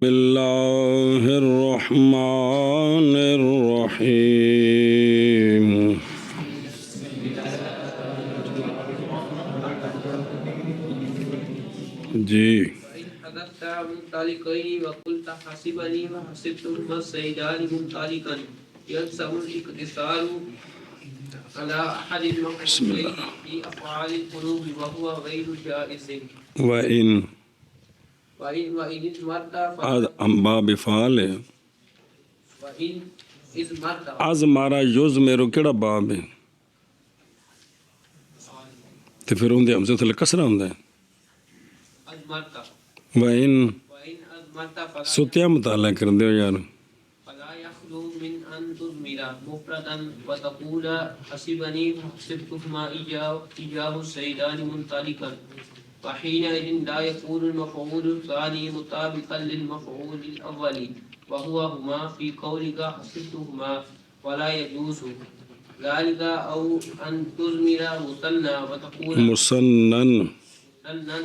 بسم اللہ الرحمن الرحیم جی حدثت منطلقين وقلت حسبني وحسبتهما السيدان منطلقا يلزم الاقتصار على أحد المفعولين في أفعال القلوب وهو غير جائز وَإِن وإن ازمرت باب فعال ہے وإن ازمرت از مارا یوز میرو کیڑا باب ہے تو پھر ہوں ہم سے تھلے کسرہ ہوں ہے ازمرت وَإِن وإن ازمرت ستیہ مطالعہ کر دیو یار فلا يخلو من أن تزمر مفردا وتقول حسبني وحسبتهما إياه السيدان منطلقا وحينئذ لا يكون المفعول الثاني مطابقا للمفعول الأول وهو هما في قولك حسبتهما ولا يجوز ذلك أو أن تزمر مثنى وتقول مسنن مثنى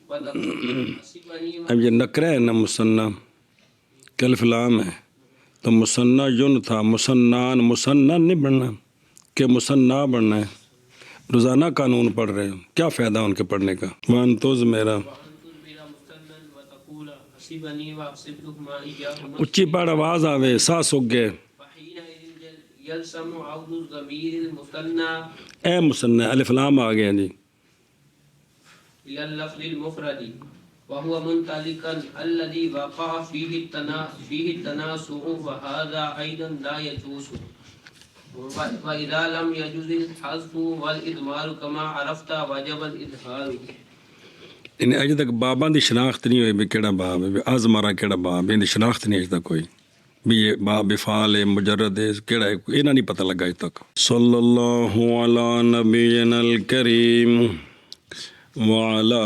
وتقول حسبني اب یہ نکرہ ہے نا مسنہ کلف لام ہے تو مسنہ یون تھا مسنان مسنن نہیں بڑھنا کہ مسنہ بڑھنا ہے روزانہ قانون پڑھ رہے ہیں کیا فائدہ ان کے پڑھنے کا وان توز میرا اچھی پڑھ آواز آوے سا سک گئے اے مسنہ الف لام آ گیا جی وهو منطلقا الذي وقع فيه التناسق وهذا أيضا لا يجوز وإذا لم يجوز الحذف والإضمار كما عرفت وجب الإظهار انہیں اج تک باباں دی شناخت نہیں ہوئی بھی کیڑا باب ہے بھی از مارا کیڑا باب ہے ان دی شناخت نہیں اج تک کوئی بھی یہ باب فعال ہے مجرد ہے کیڑا ہے یہ نہیں پتہ لگا اج تک صلی اللہ علی نبینا الکریم وعلى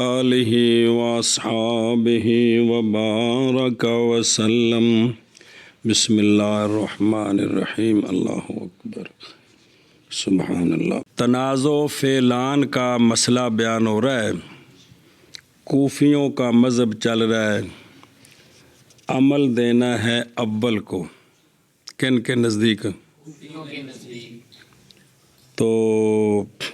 آلہ واصحابہ وبارک وسلم بسم اللہ الرحمن الرحیم اللہ اکبر سبحان اللہ تنازع فعلان کا مسئلہ بیان ہو رہا ہے کوفیوں کا مذہب چل رہا ہے عمل دینا ہے اول کو کن کے نزدیک تو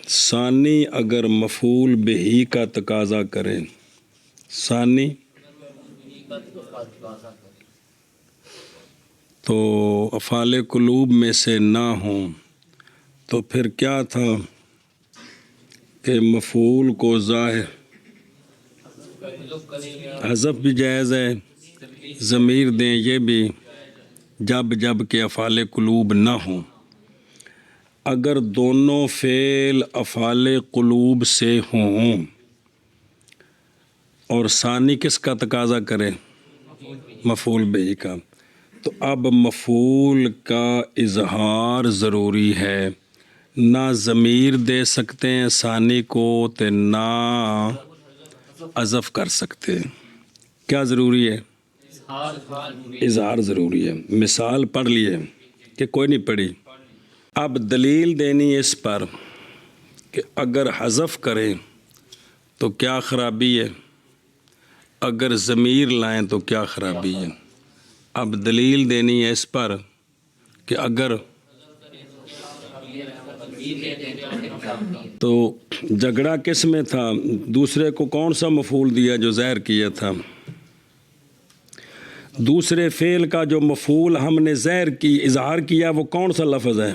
ثانی اگر مفعول بہی کا تقاضا کرے ثانی تو افعال قلوب میں سے نہ ہوں تو پھر کیا تھا کہ مفعول کو ظاہر حذف بھی جائز ہے ضمیر دیں یہ بھی جب کہ افعال قلوب نہ ہوں اگر دونوں فعل افعال قلوب سے ہوں اور ثانی کس کا تقاضا کرے مفعول بہی کا تو اب مفعول کا اظہار ضروری ہے نہ ضمیر دے سکتے ہیں ثانی کو تے نہ حذف کر سکتے ہیں کیا ضروری ہے اظہار ضروری ہے مثال پڑھ لیے کہ کوئی نہیں پڑھی اب دلیل دینی اس پر کہ اگر حذف کریں تو کیا خرابی ہے اگر ضمیر لائیں تو کیا خرابی ہے اب دلیل دینی ہے اس پر کہ اگر تو جھگڑا کس میں تھا دوسرے کو کون سا مفعول دیا جو ظاہر کیا تھا دوسرے فعل کا جو مفعول ہم نے ظاہر کی اظہار کیا وہ کون سا لفظ ہے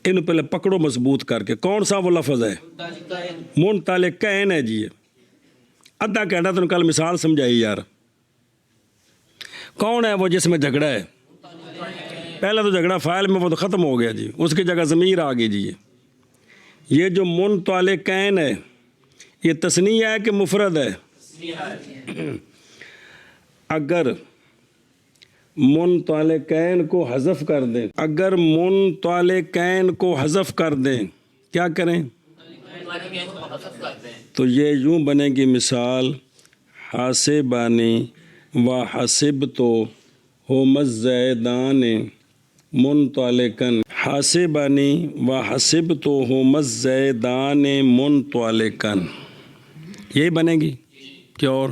ان پہلے پکڑو مضبوط کر کے کون سا وہ لفظ ہے منطلقین ہے جی ادھا کہنا تو کل مثال سمجھائی یار کون ہے وہ جس میں جھگڑا ہے پہلا تو جھگڑا فاعل میں وہ تو ختم ہو گیا جی اس کی جگہ ضمیر آ گئی جی یہ جو منطلقین ہے یہ تثنیہ ہے کہ مفرد ہے اگر منطلقین کو حذف کر دیں اگر منطلقین کو حذف کر دیں کیا کریں تو یہ یوں بنے گی مثال حاسبانی و حسبتو ہم الزیدان منطلقن حاسبانی و حسبتو ہم الزیدان منطلقن یہی بنے گی کہ اور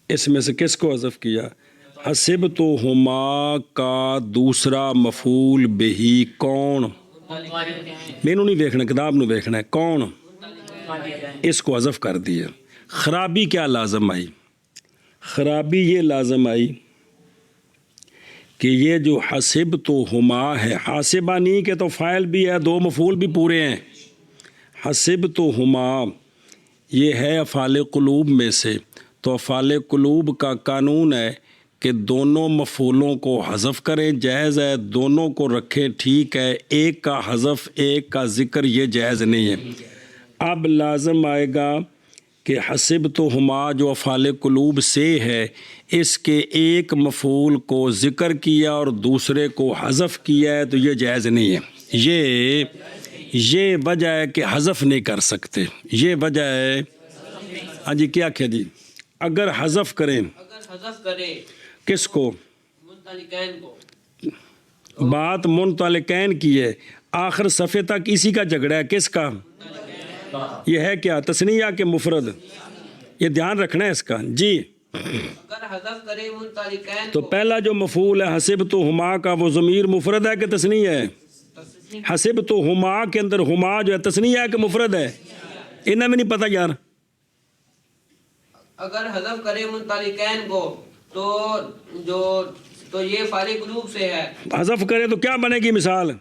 اس میں سے کس کو حذف کیا؟ حسبتہما کا دوسرا مفعول بہی کون؟ مینوں نہیں دیکھنا، کتاب نو دیکھنا ہے، کون؟ اس کو حذف کر دیا۔ خرابی کیا لازم آئی؟ خرابی یہ لازم آئی کہ یہ جو حسبتہما ہے، حاسبہ نہیں کہ تو فاعل بھی ہے، دو مفعول بھی پورے ہیں۔ حسبتہما یہ ہے افعال قلوب میں سے، تو افعال قلوب کا قانون ہے کہ دونوں مفعولوں کو حذف کریں، جائز ہے، دونوں کو رکھیں، ٹھیک ہے، ایک کا حذف ایک کا ذکر یہ جائز نہیں ہے۔ اب لازم آئے گا کہ حسبتہما جو افعال قلوب سے ہے، اس کے ایک مفعول کو ذکر کیا اور دوسرے کو حذف کیا ہے تو یہ جائز نہیں ہے۔ یہ وجہ ہے کہ حذف نہیں کر سکتے، یہ وجہ ہے۔ ہاں جی کیا کہہ جی؟ اگر حذف کریں، اگر حذف کرے کس کو؟ منطلقین کو۔ بات منطلقین کی ہے، آخر صفحے تک اسی کا جھگڑا ہے، کس کا؟ یہ ہے کیا تثنیہ کے مفرد؟ یہ دھیان رکھنا ہے اس کا جی۔ اگر حذف کرے منطلقین تو پہلا جو مفعول ہے حسبتہما کا، وہ ضمیر مفرد ہے کہ تثنیہ ہے؟ حسبتہما کے اندر ہما جو ہے تثنیہ ہے کہ مفرد ہے؟ انہیں میں نہیں پتہ یار۔ اگر حذف کرے منطلقین کو تو یہ فعال قلوب سے ہے، حذف کرے تو کیا بنے گی مثال؟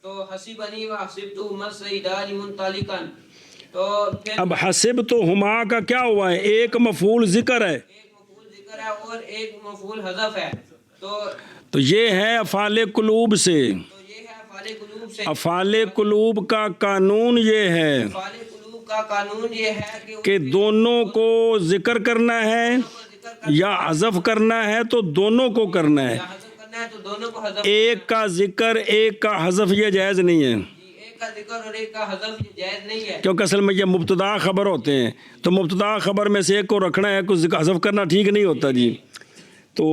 تو حسبنی و حسبتہما السیدان منطلقا، تو پھر اب حسبتہما کا کیا ہوا ہے؟ ایک مفعول ذکر ہے، ایک مفعول ذکر ہے اور ایک مفعول حذف ہے، تو یہ ہے افعال قلوب سے۔ تو یہ ہے افعال قلوب سے۔ افعال قلوب کا قانون یہ ہے افعال قلوب کا قانون یہ ہے کہ دونوں کو ذکر کرنا ہے یا حذف کرنا ہے تو دونوں کو کرنا ہے، حذف کرنا ہے تو دونوں کو حذف، ایک کا ذکر ایک کا حذف یہ جائز نہیں ہے، ایک کا ذکر اور ایک کا حذف یہ جائز نہیں ہے، کیونکہ اصل میں یہ مبتدا خبر ہوتے ہیں، تو مبتدا خبر میں سے ایک کو رکھنا ہے، کو حذف کرنا ٹھیک نہیں ہوتا جی۔ تو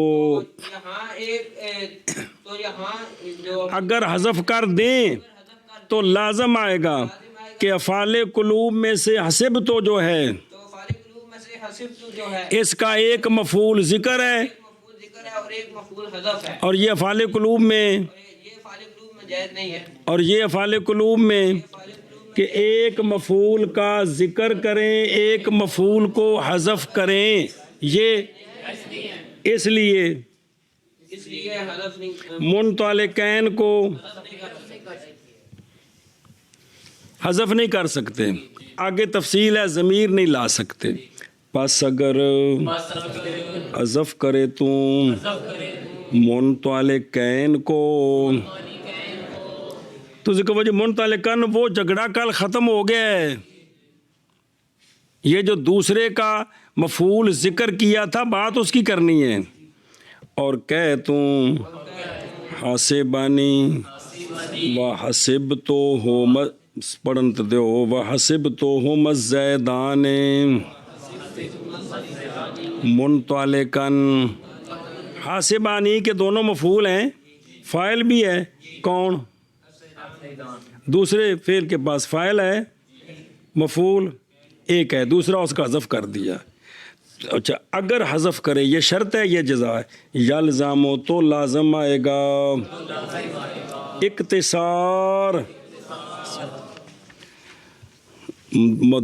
یہاں جو اگر حذف کر دیں تو لازم آئے گا کہ افعال قلوب میں سے حسبتو جو ہے تو فعال قلوب میں سے حسبت جو ہے اس کا ایک مفعول ذکر ہے ایک مفعول ذکر ہے اور ایک مفعول حذف ہے، اور یہ افعال قلوب میں، یہ فعال قلوب میں جائز نہیں ہے، اور یہ افعال قلوب میں فعال قلوب کہ ایک مفعول کا ذکر کریں ایک مفعول کو حذف کریں، یہ اس لیے حذف نہیں منطلقین کو حذف نہیں کر سکتے، آگے تفصیل ہے، ضمیر نہیں لا سکتے، بس اگر حذف کرے تو منطلقین کو، تو ذکر وجہ منطلقین وہ جھگڑا کل ختم ہو گیا ہے، یہ جو دوسرے کا مفعول ذکر کیا تھا بات اس کی کرنی ہے، اور کہ تم حاسبانی و حسبتہم پڑھن تو دیو و حسبتہم الزیدان منطلقاً، حاسبانی کے دونوں مفعول ہیں، فاعل بھی ہے، کون؟ دوسرے فعل کے پاس فاعل ہے، مفعول ایک ہے، دوسرا اس کا حذف کر دیا۔ اچھا اگر حذف کرے یہ شرط ہے یہ جزا ہے، یلزم تو لازم آئے گا اختصار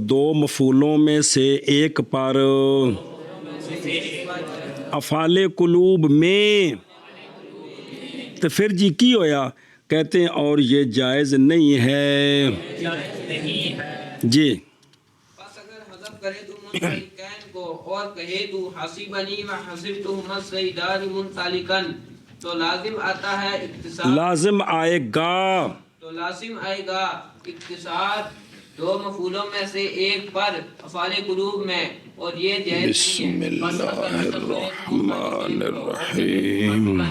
دو مفعولوں میں سے ایک پر، افعال قلوب میں، تو پھر جی کی ہویا؟ کہتے ہیں اور یہ جائز نہیں ہے جی۔ بس اگر حذف کرے تو منطلقین کو اور کہے تو حسبنی و حسبتہما السیدان منطلقا، تو لازم آتا ہے اختصار، لازم آئے گا، تو لازم آئے گا اختصار دو مفعولوں میں سے ایک پر افعال قلوب میں، اور یہ جائز بسم نہیں ہے۔ اللہ الرحمن الرحیم۔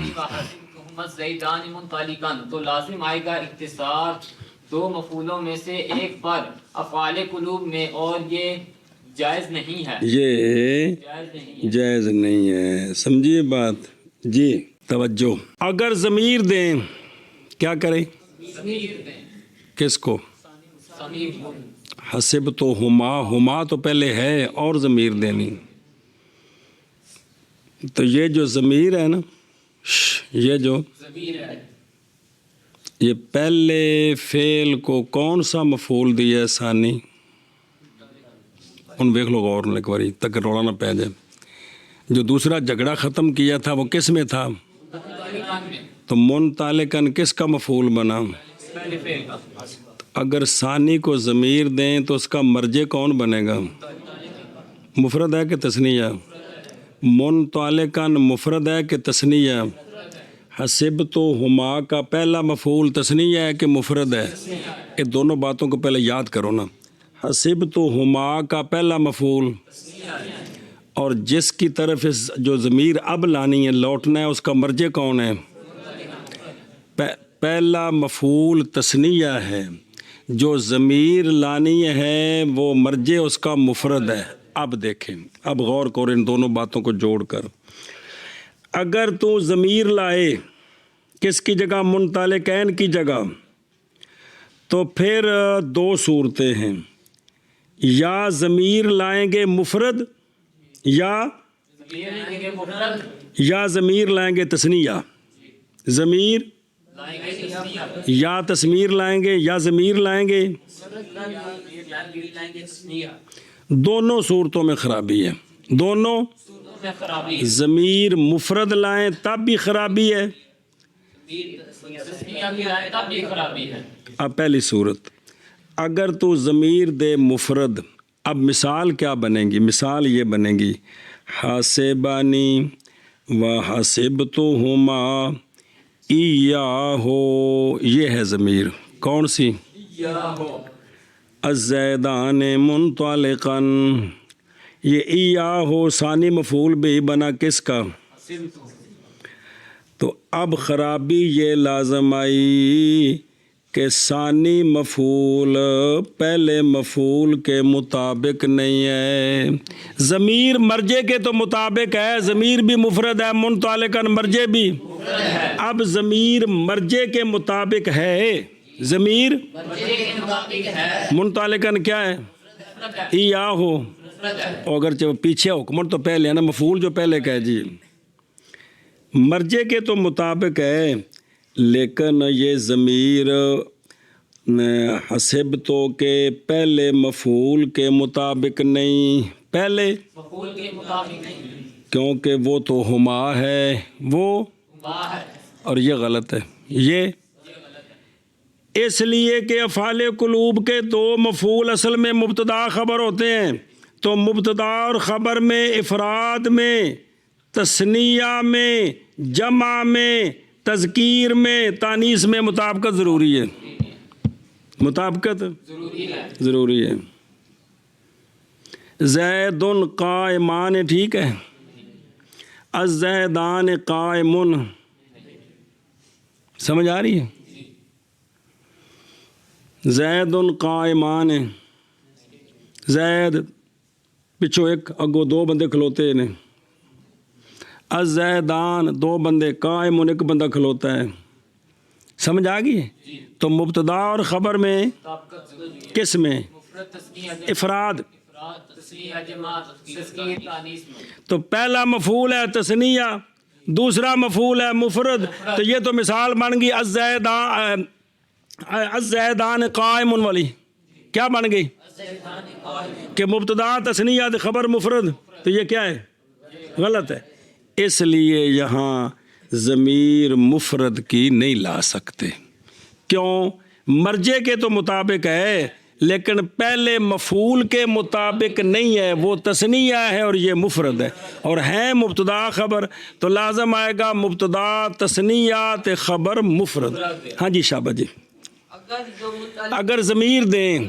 زیدان منطلقاً، تو لازم آئے گا اختصار دو مفعولوں میں سے ایک پر افعال قلوب میں، اور یہ جائز نہیں ہے، یہ جائز نہیں ہے، سمجھیے بات جی، توجہ۔ اگر ضمیر دیں کیا کریں؟ کس کو؟ حسبتہما، ہما تو پہلے ہے اور ضمیر دینی، تو یہ جو ضمیر ہے نا، یہ جو ضمیر ہے، یہ پہلے فعل کو کون سا مفعول دیا ہے ثانی؟ ان دیکھ لو غور نال ایک باری تک رولا نہ پہ جائے. جو دوسرا جھگڑا ختم کیا تھا وہ کس میں تھا؟ متعلقان میں، تو منطلقاً کس کا مفعول بنا؟ پہلے فعل کا. اگر ثانی کو ضمیر دیں تو اس کا مرجع کون بنے گا؟ مفرد ہے کہ تثنیہ؟ منطلقاً مفرد ہے کہ تثنیہ؟ حسبتہما کا پہلا مفعول تثنیہ ہے کہ مفرد ہے؟ یہ دونوں باتوں کو پہلے یاد کرو نا. حسبتہما کا پہلا مفعول، اور جس کی طرف اس جو ضمیر اب لانی ہے، لوٹنا ہے، اس کا مرجع کون ہے؟ پہلا مفعول تثنیہ ہے، جو ضمیر لانی ہے وہ مرجع اس کا مفرد ہے. اب دیکھیں، اب غور کرو ان دونوں باتوں کو جوڑ کر. اگر تو ضمیر لائے کس کی جگہ؟ منطلقین کی جگہ، تو پھر دو صورتیں ہیں، یا ضمیر لائیں گے مفرد ضمیر لائیں گے مفرد، یا ضمیر لائیں گے تثنیہ. ضمیر لائیں گے تثنیہ، یا تثمیر لائیں گے یا ضمیر لائیں گے، دونوں صورتوں میں خرابی ہے. دونوں میں خرابی ہے. ضمیر مفرد لائیں تب بھی خرابی ہے. تثنیہ بھی لائیں تب بھی خرابی ہے. اب پہلی صورت، اگر تو ضمیر دے مفرد، اب مثال کیا بنے گی؟ مثال یہ بنے گی، حاسبانی و حسبتہما ایہو، یہ ہے ضمیر کون سی؟ الزیدان منطلقاً، یہ ایہو ثانی مفعول بھی بنا کس کا؟ تو اب خرابی یہ لازم آئی کہ ثانی مفعول پہلے مفعول کے مطابق نہیں ہے. ضمیر مرجع کے تو مطابق ہے، ضمیر بھی مفرد ہے، منطلقاً مرجع بھی. اب ضمیر مرجع کے مطابق ہے، ضمیر منطلقاً کیا ہے؟ ایہو. اور اگرچہ پیچھے حکمت تو پہلے ہے نا، مفعول جو پہلے کہہ جی مرجع کے تو مطابق ہے، لیکن یہ ضمیر حسبتو کے پہلے مفعول کے مطابق نہیں، پہلے مفعول کے مطابق نہیں، کیونکہ وہ تو ہما ہے، وہ باہر، اور یہ غلط ہے. یہ اس لیے کہ افعال قلوب کے دو مفعول اصل میں مبتدا خبر ہوتے ہیں، تو مبتدا اور خبر میں افراد میں، تثنیہ میں، جمع میں، تذکیر میں، تانیث میں مطابقت ضروری ہے. مطابقت ضروری ہے. زید قائمان، ٹھیک ہے، الزیدان قائمن، سمجھ آ رہی ہے؟ زید قائمان، زید پچھو ایک، اگو دو بندے کھلوتے ہیں. الزیدان دو بندے، قائمن ایک بندہ کھلوتا ہے. سمجھ آ گئی؟ تو مبتدا اور خبر میں کس میں؟ افراد. تو پہلا مفعول ہے تثنیہ، دوسرا مفعول ہے مفرد. تو یہ تو مثال بن گئی الزیدان قائمن والی. کیا بن گئی؟ کہ مبتدا تثنیہ خبر مفرد. تو یہ کیا ہے؟ غلط ہے. اس لیے یہاں ضمیر مفرد کی نہیں لا سکتے. کیوں؟ مرجع کے تو مطابق ہے، لیکن پہلے مفعول کے مطابق نہیں ہے، وہ تثنیہ ہے اور یہ مفرد ہے، اور ہے مبتدا خبر. تو لازم آئے گا مبتدا تثنیہ خبر مفرد. ہاں جی شابہ جی. اگر ضمیر دیں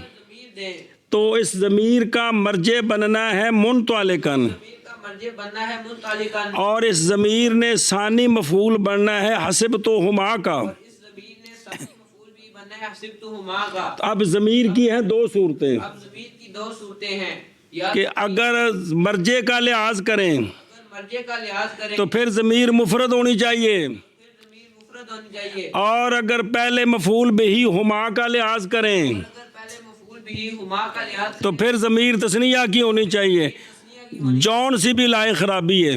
تو اس ضمیر کا مرجع بننا ہے منطلقاً، اور اس ضمیر نے ثانی مفعول بننا ہے حسبتہما کا. اب ضمیر کی ہیں دو صورتیں، کہ اگر مرجع کا لحاظ کریں تو پھر ضمیر مفرد ہونی چاہیے، اور اگر پہلے مفعول بہی ہما کا لحاظ کریں تو پھر ضمیر تثنیہ کی ہونی چاہیے. جون سی بھی لائے خرابی ہے.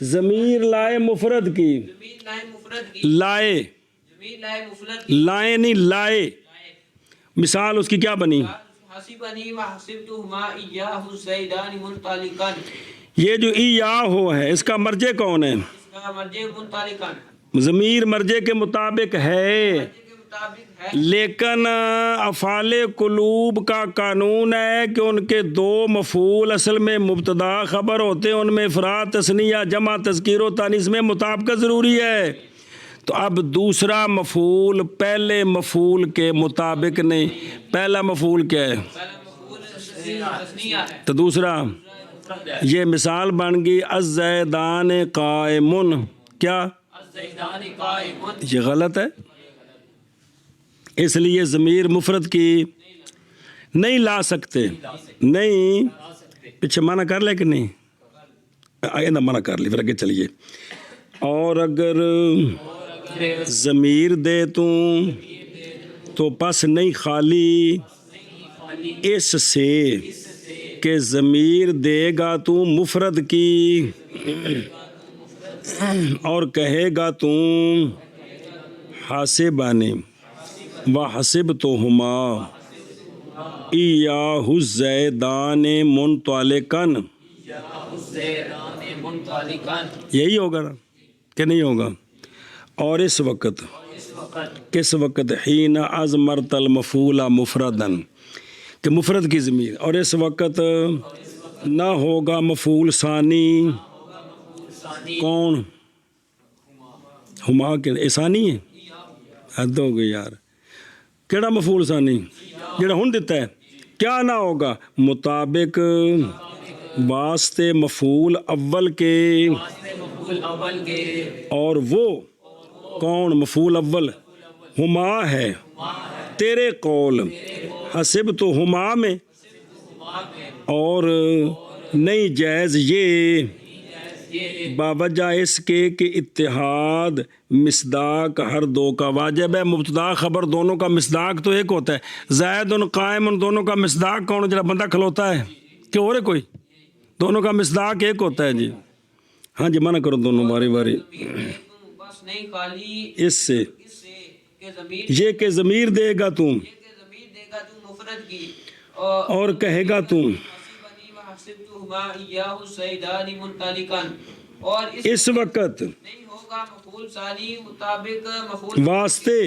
ضمیر لائے مفرد کی، ضمیر لائے مفرد کی، لائے ضمیر لائے مفرد کی، لائے نہیں لائے، مثال اس کی کیا بنی؟ حسبنی وحسبتهما ایاہ زیدان منطلقا، یہ جو ای یا ہو ہے اس کا مرجع کون ہے؟ اس کا مرجع منطلقا، ضمیر مرجع کے مطابق ہے، مرجع کے مطابق ہے، لیکن افعال قلوب کا قانون ہے کہ ان کے دو مفعول اصل میں مبتدا خبر ہوتے ہیں، ان میں افراد تثنیہ جمع تذکیر و تانیث میں مطابقت ضروری ہے۔ تو اب دوسرا مفعول پہلے مفعول کے مطابق نہیں، پہلا مفعول کیا ہے پہلا مفعول تثنیہ ہے، تو دوسرا، یہ مثال بن گئی الزیدان قائمن، کیا الزیدان قائم، یہ غلط ہے، اس لیے ضمیر مفرد کی نہیں لا سکتے، نہیں پیچھے منع کر لے کہ نہیں آئندہ منع کر لی، پھر آگے چلیے۔ اور اگر ضمیر دے تو پس نہیں خالی اس سے کہ ضمیر دے گا تو مفرد کی اور کہے گا تو حاسبانی وحسبتہما ایاہ الزیدان منطلقا، زیدان منطلقا، یہی ہوگا نا کہ نہیں ہوگا؟ اور اس وقت اس وقت کس وقت حین ازمرت المفعول مفردن، کہ مفرد کی ضمیر، اور اس وقت نہ ہوگا مفعول ثانی، ثانی کون؟ ہما کے ثانی ہے، حد ہو گئی یار، کیڑا مفعول ثانی جڑا ہن دیتا ہے، کیا نہ ہوگا؟ مطابق واسطے مفعول اول کے، مفعول اول کے، اور وہ کون مفعول اول؟ ہما ہے، تیرے قول حسب تو ہما میں، اور نہیں جائز یہ باوجہ اس کے کہ اتحاد مصداق ہر دو کا واجب ہے، مبتدا خبر دونوں کا مصداق تو ایک ہوتا ہے، زائد ان قائم ان دونوں کا مصداق کون؟ جڑا بندہ کھلوتا ہے کہ اور ہے کوئی؟ دونوں کا مصداق ایک ہوتا ہے جی، ہاں جی منع کرو دونوں باری باری، بس نہیں خالی اس سے اس سے کہ ضمیر یہ کہ ضمیر دے گا تم یہ کہ ضمیر دے گا تو مفرد کی، اور کہے گا تم، حسبنی وحسبتهما ایاہ زیدان منطلقا، اور اس وقت نہیں ہوگا مفعول ثانی مطابق مفعول واسطے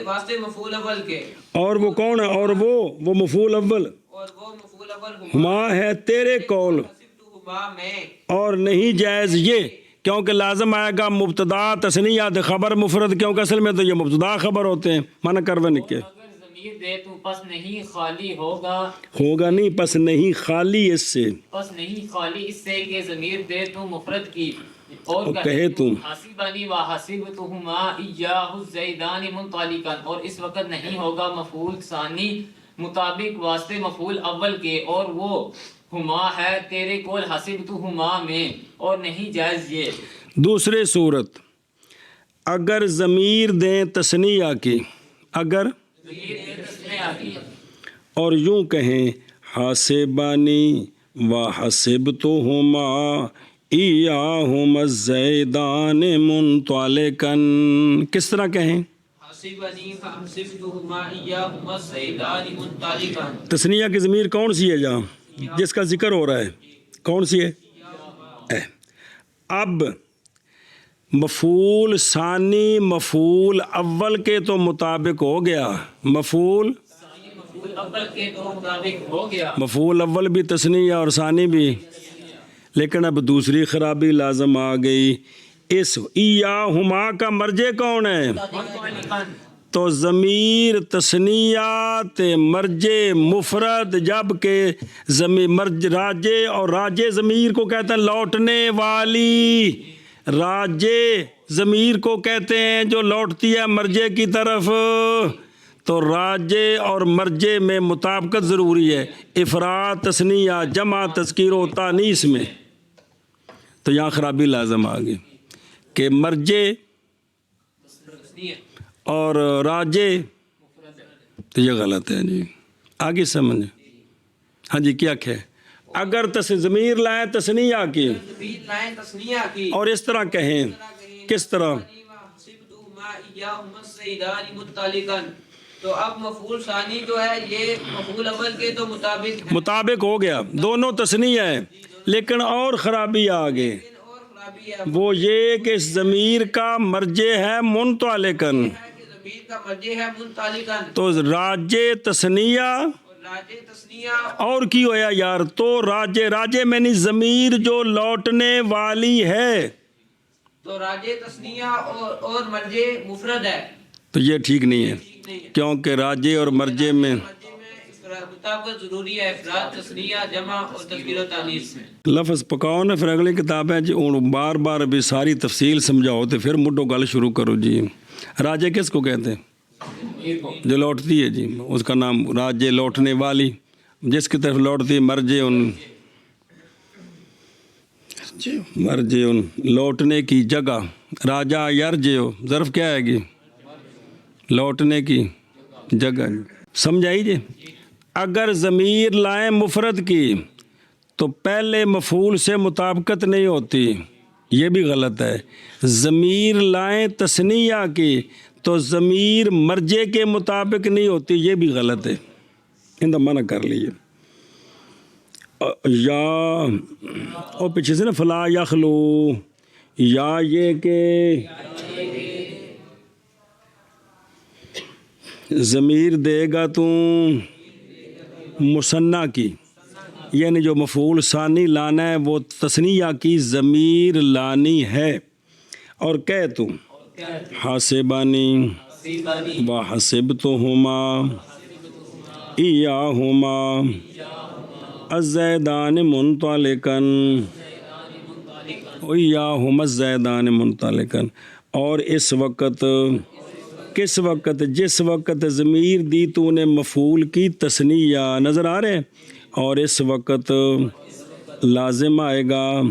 واسطے مفعول اول کے، اور وہ کون ہے؟ اور وہ مفعول اول اور وہ مفعول اول ہما ہے تیرے قول، حسبتهما میں، اور نہیں جائز یہ کیونکہ لازم آئے گا مبتدا تثنیہ خبر مفرد، کیونکہ اصل میں تو یہ مبتدا خبر ہوتے ہیں، منع کرون کے اگر ضمیر دے تو پس نہیں خالی ہوگا، ہوگا نہیں، پس نہیں خالی اس سے، پس نہیں خالی اس سے کہ ضمیر دے تو مفرد کی اور کہے تم حسبنی وحسبتہما ایاہ الزیدان منطلقا، اور اس وقت نہیں ہوگا مفعول ثانی مطابق واسطے مفعول اول کے، اور وہ ہما ہے تیرے کول حسبتہما میں، اور نہیں جائز یہ دوسرے صورت اگر ضمیر دیں تثنیہ کی، اگر ضمیر دے تسمیہ کی اور یوں کہیں حاسبانی وحسبتہما ایاہم الزیدان منطلقا، کس طرح کہیں؟ حسبنی وحسبتهما ایاہما زیدان منطلقا، تثنیہ کی ضمیر کون سی ہے جہاں جس کا ذکر ہو رہا ہے؟ کون سی ہے؟ اب مفعول ثانی مفعول اول کے تو مطابق ہو گیا، مفعول مفعول اول کے تو مطابق ہو گیا، مفعول اول بھی تثنیہ اور ثانی بھی، لیکن اب دوسری خرابی لازم آ گئی، اس ایاہما کا مرجع کون ہے؟ منطلقا، تو ضمیر تثنیات مرجع مفرد، جب کہ ضمیر راجع، اور راجع ضمیر کو کہتے ہیں لوٹنے والی، راجع ضمیر کو کہتے ہیں جو لوٹتی ہے مرجع کی طرف، تو راجع اور مرجع میں مطابقت ضروری ہے، افراد تثنیہ جمع تذکیر و تانیث میں، تو یہاں خرابی لازم آ گئی کہ مرجع اور راجع، تو یہ غلط ہے جی، آگے سمجھ، ہاں جی کیا ہے؟ اگر ضمیر لائیں تثنیہ کی ضمیر لائیں تثنیہ کی اور اس طرح کہیں کس طرح وحسبتهما إياهما السيدان متعلقا، تو اب مفعول ثانی جو ہے یہ مفعول اول کے تو مطابق ہے، مطابق ہو گیا، دونوں تثنیہ ہے، لیکن اور خرابی آگے لیکن اور خرابی ہے وہ یہ کہ اس ضمیر کا مرجع ہے منطلقاً، کہ ضمیر کا مرجع ہے منطلقا، تو راجع تثنیہ اور راجع تثنیہ اور کی ہویا یار، تو راجع میں نہیں ضمیر جو لوٹنے والی ہے، تو راجع تثنیہ اور مرجع مفرد ہے، تو یہ ٹھیک نہیں ہے ٹھیک نہیں ہے، کیونکہ راجع اور مرجع میں مرجع میں مطابقت ضروری ہے، افراد تثنیہ جمع اور تذکیر و تانیث میں۔ لفظ پکاؤ نا، پھر اگلی کتاب ہے جی ہوں بار بار ابھی ساری تفصیل سمجھاؤ تو پھر مڈو گل شروع کرو جی۔ راجع کس کو کہتے ہیں؟ جو لوٹتی ہے جی، اس کا نام راجع، لوٹنے والی، جس کی طرف لوٹتی ہے مرجع مرجع لوٹنے کی جگہ، راجع یرجع، ظرف کیا ہے گی؟ لوٹنے کی جگہ، سمجھائی جی۔ اگر ضمیر لائیں مفرد کی تو پہلے مفعول سے مطابقت نہیں ہوتی، یہ بھی غلط ہے۔ ضمیر لائیں تثنیہ کی تو ضمیر مرجع کے مطابق نہیں ہوتی، یہ بھی غلط ہے، ان کا منع کر لیے۔ یا اور پیچھے سے نا فلا یخلو، یا یہ کہ ضمیر دے گا تو مثنیٰ کی، یعنی جو مفعول ثانی لانا ہے وہ تثنیہ کی ضمیر لانی ہے، اور کہہ تو حاسبانی و حسبتہما ایاہما الزیدان منطلقاً ایاہما الزیدان منطلقاً، اور اس وقت کس وقت؟ جس وقت ضمیر دی تو نے مفعول کی تثنیہ، نظر آ رہے، اور اس وقت لازم آئے گا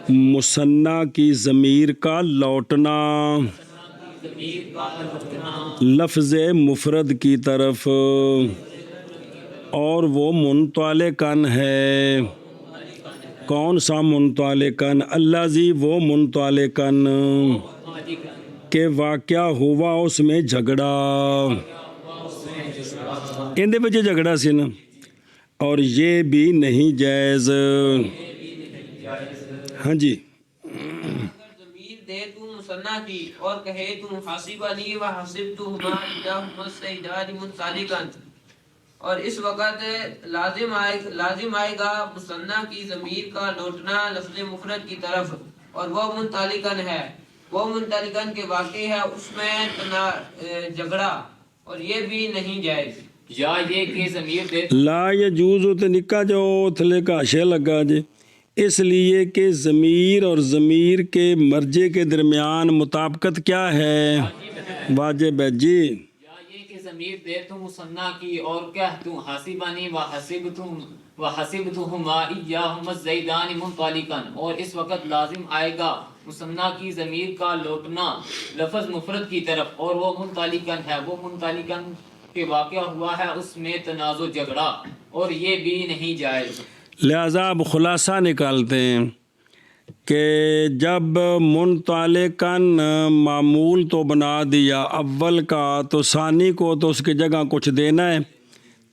مثنیٰ کی ضمیر کا لوٹنا لفظ مفرد کی طرف، اور وہ منطلقاً ہے۔ کون سا منطلقاً؟ الذی، وہ منطلقاً کہ واقعہ ہوا اس میں جھگڑا، اندے بچے جھگڑا سی نا، اور یہ بھی نہیں جائز۔ ہاں جی، اگر ضمیر دے تو مثنیٰ کی اور کہے تو حاسبنی و حسبتہما ایاہما السیدان منطلقا، اور اس وقت لازم آئے گا مثنیٰ کی ضمیر کا لوٹنا لفظ مفرد کی طرف، اور وہ منطلقاً ہے، وہ منطلقاً کے واقع ہے اس میں جھگڑا، اور یہ بھی نہیں جائز۔ یا یہ کہ ضمیر دے لا یجوز تو نکا جو تھلے کا شے لگا جی، اس لیے کہ ضمیر اور ضمیر کے مرجع کے درمیان مطابقت کیا ہے؟ واجب ہے جی۔ یا یہ کہ ضمیر دے تو مثنیٰ کی اور کہہ تو حاسبانی و حسبتہما ایاہما الزیدان منطلقاً، اور اس وقت لازم آئے گا مثنیٰ کی ضمیر کا لوٹنا لفظ مفرد کی طرف، اور وہ منطلقاً ہے، وہ منطلقاً کے واقعہ ہوا ہے اس میں تنازع جھگڑا، اور یہ بھی نہیں جائز۔ لہذا اب خلاصہ نکالتے ہیں کہ جب منطلقاً معمول تو بنا دیا اول کا، تو ثانی کو تو اس کی جگہ کچھ دینا ہے۔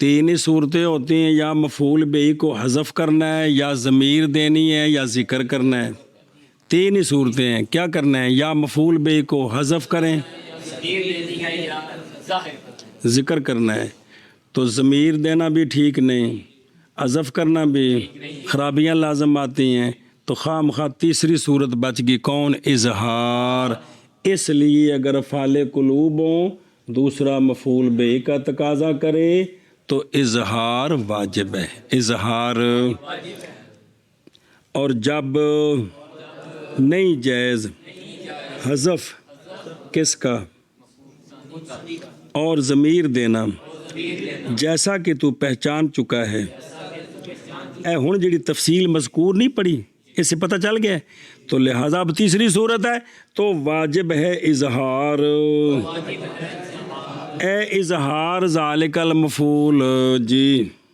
تین ہی صورتیں ہوتی ہیں، یا مفعول بہ کو حذف کرنا ہے، یا ضمیر دینی ہے، یا ذکر کرنا ہے۔ تین ہی صورتیں ہیں، کیا کرنا ہے؟ یا مفعول بہ کو حذف کریں، ذکر کرنا ہے، تو ضمیر دینا بھی ٹھیک نہیں، حذف کرنا بھی، خرابیاں لازم آتی ہیں، تو خواہ مخواہ تیسری صورت بچ گئی، کون؟ اظہار۔ اس لیے اگر افعال قلوب ہوں، دوسرا مفعول بہ کا تقاضا کرے تو اظہار واجب ہے، اظہار۔ اور جب نہیں جائز حذف کس کا؟ اور ضمیر دینا، جیسا کہ تو پہچان چکا ہے۔ اے ہن جڑی تفصیل مذکور نہیں پڑھی، اس سے پتہ چل گیا، تو لہذا اب تیسری صورت ہے تو واجب ہے اظہار۔ اے اظہار ذالک المفعول جی۔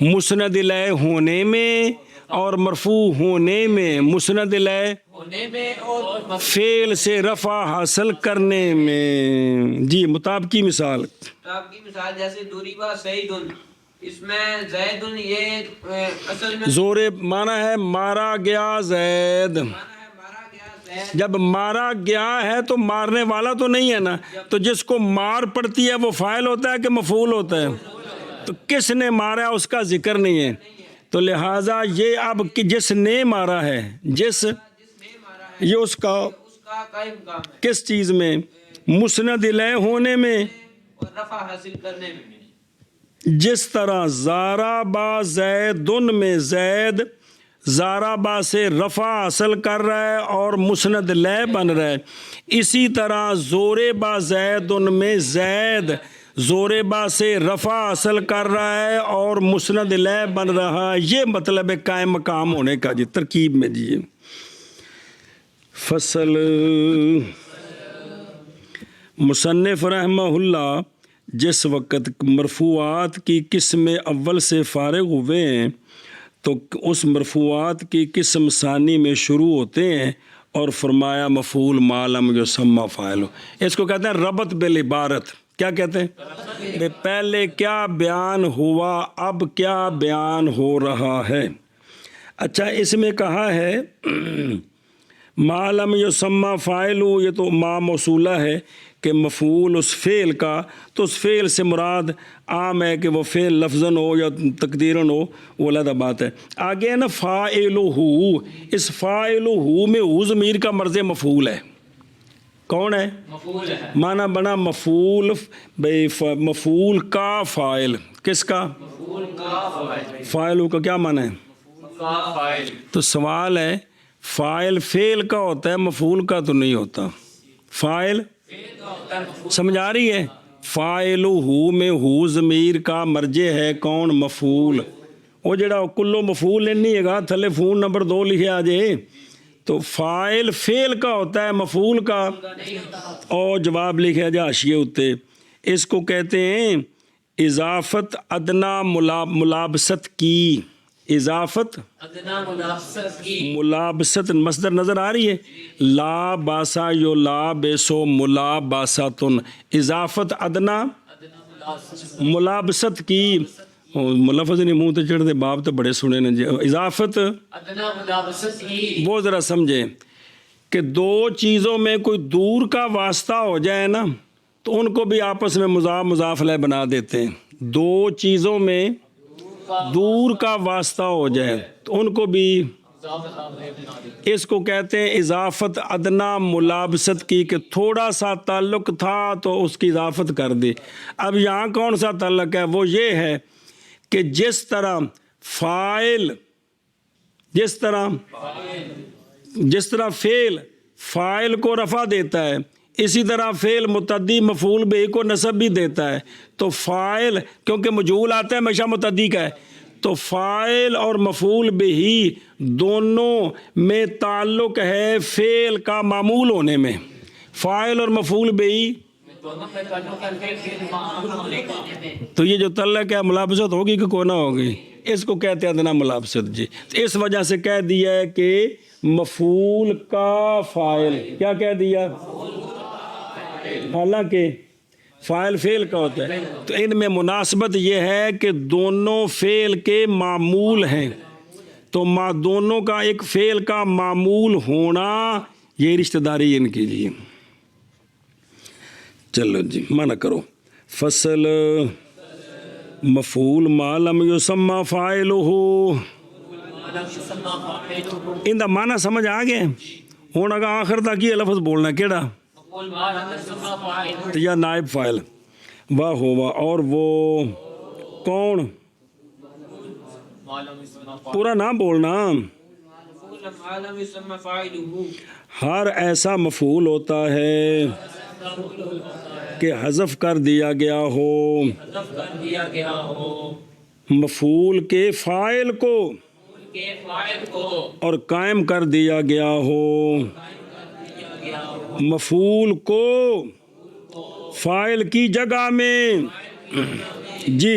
مسند الیہ ہونے میں اور مرفوع ہونے میں، مسند الیہ ہونے میں اور فعل سے رفع حاصل کرنے میں۔ جی مطابقی مثال، آپ کی مثال جیسے دوریبا سعیدن، اس میں زیدن یہ اصل میں زور مانا ہے مارا گیا زید، مانا ہے مارا گیا زید، جب مارا گیا ہے تو مارنے والا تو نہیں ہے نا، تو جس کو مار پڑتی ہے وہ فاعل ہوتا ہے کہ مفعول ہوتا ہے؟ تو کس نے مارا اس کا ذکر نہیں ہے، تو لہٰذا یہ اب کہ جس نے مارا ہے، جس جس نے مارا ہے یہ اس کا اس کا قائم کام ہے کس چیز میں؟ مسند الیہ ہونے میں۔ اور رفع حاصل کرنے میں۔ جس طرح زارا با زیدن میں زید زارا با سے رفع حاصل کر رہا ہے اور مسند لے بن رہا ہے، اسی طرح زور با زیدن میں زید زور با سے رفع حاصل کر رہا ہے اور مسند لے بن رہا ہے۔ یہ مطلب ہے قائم مقام ہونے کا جی ترکیب میں جی۔ فصل مصنف رحمہ اللہ جس وقت مرفوعات کی قسم اول سے فارغ ہوئے ہیں تو اس مرفوعات کی قسم ثانی میں شروع ہوتے ہیں اور فرمایا مفعول ما لم یسمى فاعل، اس کو کہتے ہیں ربط بالعبارت۔ کیا کہتے ہیں؟ پہلے کیا بیان ہوا اب کیا بیان ہو رہا ہے۔ اچھا اس میں کہا ہے ما لم یسمى فاعل، یہ تو ما موصولہ ہے کہ مفعول اس فعل کا، تو اس فعل سے مراد عام ہے کہ وہ فعل لفظاً ہو یا تقدیراً ہو، وہ علیحدہ بات ہے۔ آگے ہے نا فاعلہ، اس فاعلہ میں ہو ضمیر کا مرض مفعول ہے۔ کون ہے؟ مفعول ہے، معنی بنا مفعول، مفعول کا فاعل، کس کا؟ مفعول کا فاعل، فاعل کا کیا معنی ہے؟ کا فاعل۔ تو سوال ہے فاعل فعل کا ہوتا ہے مفعول کا تو نہیں ہوتا۔ فاعل سمجھ آ رہی ہے؟ فاعل ہو میں ہو ضمیر کا مرجع ہے کون؟ مفعول۔ وہ جڑا کلو مفعول نہیں ہے گا تھلے فون نمبر 2 لکھے آ جائے، تو فاعل فعل کا ہوتا ہے مفعول کا، اور جواب لکھے جا حاشیے اتے۔ اس کو کہتے ہیں اضافت ادنا ملابست کی، اضافت ادنا ملابست کی، ملابست مصدر نظر آ رہی ہے، لا باسا یو لا بیسو ملا باساتن، اضافت ادنا ملابست کی، ملفظ نہیں منہ تے چڑھ دے باب تو بڑے سنے نے جی۔ اضافت ادنا ملابست کی، وہ ذرا سمجھیں کہ دو چیزوں میں کوئی دور کا واسطہ ہو جائے نا تو ان کو بھی آپس میں مضاف مضاف علیہ بنا دیتے ہیں۔ دو چیزوں میں دور کا واسطہ ہو جائے تو ان کو بھی، اس کو کہتے ہیں اضافت ادنا ملابست کی، کہ تھوڑا سا تعلق تھا تو اس کی اضافت کر دی۔ اب یہاں کون سا تعلق ہے؟ وہ یہ ہے کہ جس طرح فاعل، جس طرح فعل فاعل کو رفع دیتا ہے، اسی طرح فعل متعدی مفعول بہ کو نصب بھی دیتا ہے۔ تو فاعل کیونکہ مجہول آتا ہے ہمیشہ متعدی کا ہے، تو فاعل اور مفعول بہ دونوں میں تعلق ہے فعل کا معمول ہونے میں۔ فاعل اور مفعول بہ دونوں میں تعلق ہے پھر معمول ہونے کا۔ تو یہ جو تعلق ہے ملابست ہوگی کہ کوئی نہ ہوگی، اس کو کہتے ہیں ادنا ملابست جی۔ تو اس وجہ سے کہہ دیا ہے کہ مفعول کا فاعل، کیا کہہ دیا؟ حالانکہ فاعل فعل کا ہوتا ہے، تو ان میں مناسبت یہ ہے کہ دونوں فعل کے معمول ہیں، تو دونوں کا ایک فعل کا معمول ہونا یہ رشتہ داری ان کی جی۔ چلو جی منع کرو۔ فصل مفعول ما لم یسمى فاعلہ، ان دا معنی سمجھ آ گئے؟ ہوں اگر آخر تک یہ لفظ بولنا کیڑا؟ مفعول ما لم یسمى فاعل، یا نائب فاعل، واہ ہوا، اور وہ کون؟ ما لم یسمى فاعل، پورا نہ بولنا۔ مفعول ما لم يسمى فاعله، ہر ایسا مفعول ہوتا ہے کہ حذف کر دیا گیا ہو حذف کر دیا گیا ہو مفعول کے فاعل کو کے فاعل کو اور قائم کر دیا گیا ہو مفعول کو فاعل کی جگہ میں جی۔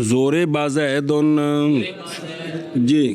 زور بازیدن جی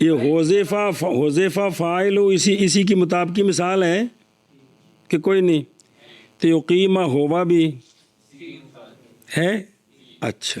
یہ حذیفہ فاعل ہو اسی کی مطابقی مثال ہے کہ کوئی نہیں تو یقیمہ ہوا بھی ہے اچھا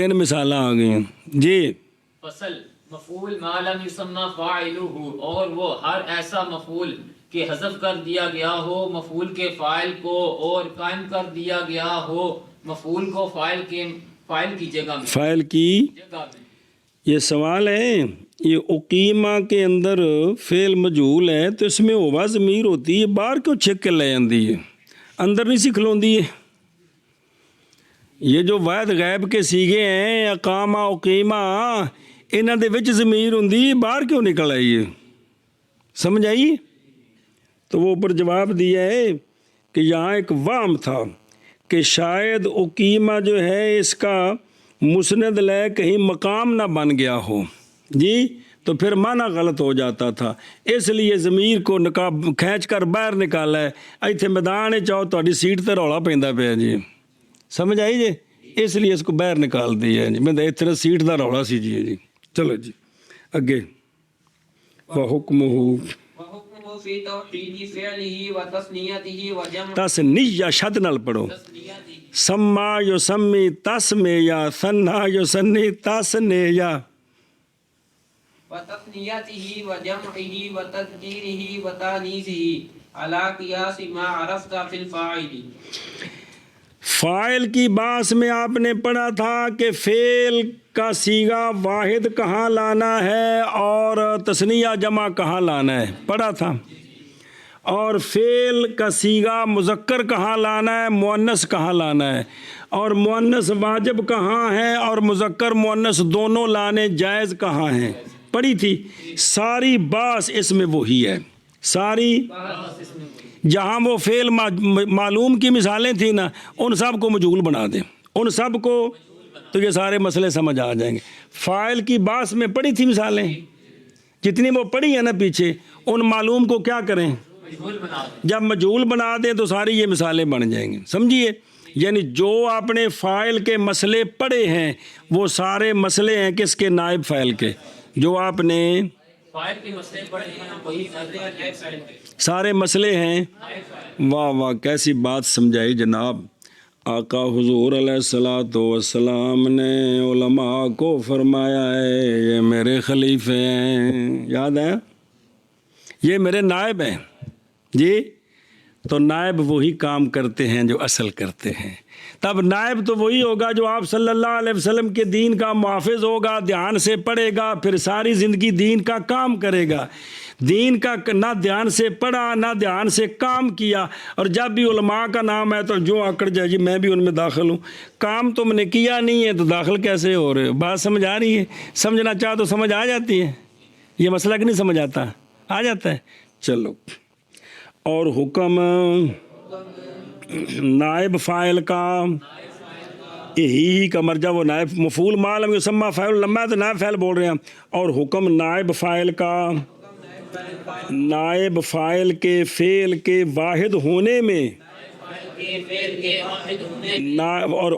3 مثالیں آ گئی ہیں جی فصل مفعول ما لم یسمى فاعلہ اور وہ ہر ایسا مفعول کہ حذف کر دیا گیا ہو مفعول کے فاعل کو اور قائم کر دیا گیا ہو مفعول کو فاعل کی جگہ میں فاعل کی یہ سوال ہے یہ اقیمہ کے اندر فعل مجہول ہے تو اس میں ہوا ضمیر ہوتی ہے باہر کیوں چھک کے لے جاندی ہے اندر نہیں سی کھلوندی ہے یہ جو واحد غیب کے سیگے ہیں اقامہ اقیمہ انہاں دے وچ ضمیر ہوندی ہے باہر کیوں نکل آئی ہے سمجھ آئی تو وہ اوپر جواب دیا ہے کہ یہاں ایک وہم تھا کہ شاید اقیمہ جو ہے اس کا مسند لے کہیں مقام نہ بن گیا ہو جی تو پھر معنی غلط ہو جاتا تھا اس لیے ضمیر کو کھینچ کر باہر نکالا ہے ایتھے میدان چاہو تہاڈی سیٹ تے رولا پیندا پیا جی سمجھ آئی جی اس لیے اس کو باہر نکال دیا جی میں اتنا سیٹ دا رولا سی جی چلو جی اگے وحکمہ وحکمہ فی توحید فعلہ وتثنیتہ وجمع تسنیہ شد نال پڑھو تثنیتہ سما یسمی تسمیہ ثنا یثنی تثنیہ وتثنیتہ وجمعہ وتذکیرہ وتانیثہ علی قیاس ما عرفت فی الفاعل فاعل کی باس میں آپ نے پڑھا تھا کہ فعل کا صیغہ واحد کہاں لانا ہے اور تثنیہ جمع کہاں لانا ہے پڑھا تھا اور فعل کا صیغہ مذکر کہاں لانا ہے مؤنث کہاں لانا ہے اور مؤنث واجب کہاں ہے اور مذکر مؤنث دونوں لانے جائز کہاں ہیں پڑھی تھی ساری باس اس میں وہی ہے ساری جہاں وہ فعل معلوم کی مثالیں تھیں نا ان سب کو مجہول بنا دیں ان سب کو تو یہ سارے مسئلے سمجھ آ جائیں گے فاعل کی باس میں پڑھی تھی مثالیں جتنی وہ پڑھی ہیں نا پیچھے ان معلوم کو کیا کریں جب مجہول بنا دیں تو ساری یہ مثالیں بن جائیں گی سمجھیے یعنی جو آپ نے فاعل کے مسئلے پڑھے ہیں وہ سارے مسئلے ہیں کس کے نائب فاعل کے جو آپ نے فاعل کے مسئلے پڑھے ہیں وہی سارے مسئلے ہیں واہ واہ کیسی بات سمجھائی جناب آقا حضور علیہ الصلوۃ والسلام نے علماء کو فرمایا ہے یہ میرے خلیفے ہیں یاد ہے یہ میرے نائب ہیں جی تو نائب وہی کام کرتے ہیں جو اصل کرتے ہیں تب نائب تو وہی ہوگا جو آپ صلی اللہ علیہ وسلم کے دین کا محافظ ہوگا دھیان سے پڑھے گا پھر ساری زندگی دین کا کام کرے گا دین کا نہ دھیان سے پڑھا نہ دھیان سے کام کیا اور جب بھی علماء کا نام ہے تو جو آکڑ جائے جی میں بھی ان میں داخل ہوں کام تم نے کیا نہیں ہے تو داخل کیسے ہو رہے ہو بات سمجھ آ رہی ہے سمجھنا چاہو تو سمجھ آ جاتی ہے یہ مسئلہ کہ نہیں سمجھ آتا آ جاتا ہے چلو اور حکم نائب فاعل کا یہی کا مرجع وہ نائب مفعول ما لم یسمى فاعل لما تو نائب فاعل بول رہے ہیں اور حکم نائب فاعل کا نائب فاعل کے فعل کے واحد ہونے میں اور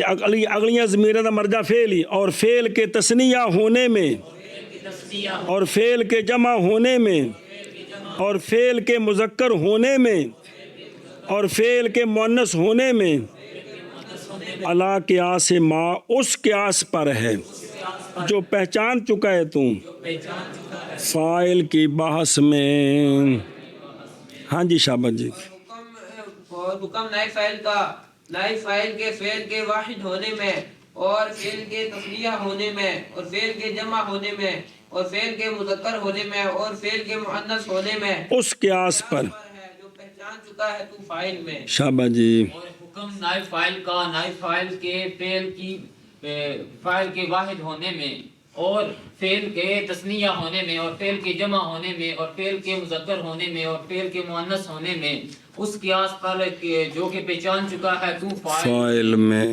اگلیاں ضمیریں دا مرجع فعل ہی اور فعل کے تثنیہ ہونے میں اور فعل کے جمع ہونے میں اور فعل کے مذکر ہونے میں اور فعل کے مؤنث ہونے میں علی قیاس ما اس قیاس پر ہے جو پہچان چکا ہے تو فاعل کی بحث میں ہاں جی شابت جی حکم نائب فاعل کا نائب فاعل کے فعل کے واحد ہونے میں اور فعل کے تثنیہ ہونے میں اور فعل کے جمع ہونے میں اور فعل کے مذکر ہونے میں اور فعل کے مؤنث ہونے میں اس قیاس پر جو پہچان چکا ہے تو فاعل میں شابت جی اور حکم نائب فاعل کا نائب فاعل کے فعل کے واحد ہونے میں اور فعل کے تثنیہ ہونے میں اور فعل کے جمع ہونے میں اور فعل کے مذکر ہونے میں اور فعل کے مؤنث ہونے میں اس قیاس پر جو کہ پہچان چکا ہے تو فاعل فاعل میں